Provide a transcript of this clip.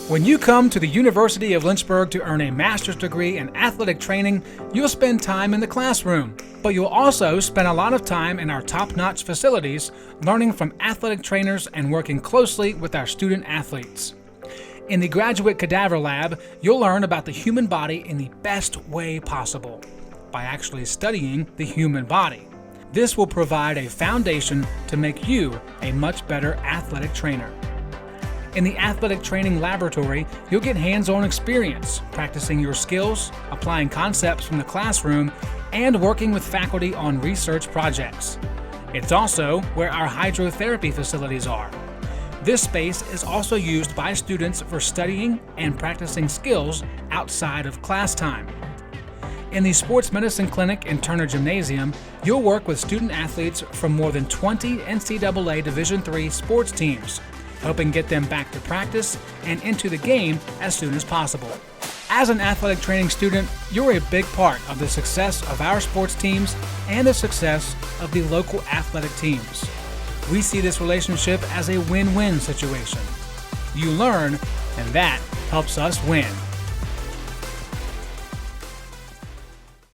When you come to the University of Lynchburg to earn a master's degree in athletic training, you'll spend time in the classroom, but you'll also spend a lot of time in our top-notch facilities learning from athletic trainers and working closely with our student athletes. In the graduate Cadaver Lab, you'll learn about the human body in the best way possible, by actually studying the human body. This will provide a foundation to make you a much better athletic trainer. In the athletic training laboratory, you'll get hands-on experience, practicing your skills, applying concepts from the classroom, and working with faculty on research projects. It's also where our hydrotherapy facilities are. This space is also used by students for studying and practicing skills outside of class time. In the Sports Medicine Clinic and Turner Gymnasium, you'll work with student athletes from more than 20 NCAA Division III sports teams, helping get them back to practice and into the game as soon as possible. As an athletic training student, you're a big part of the success of our sports teams and the success of the local athletic teams. We see this relationship as a win-win situation. You learn, and that helps us win.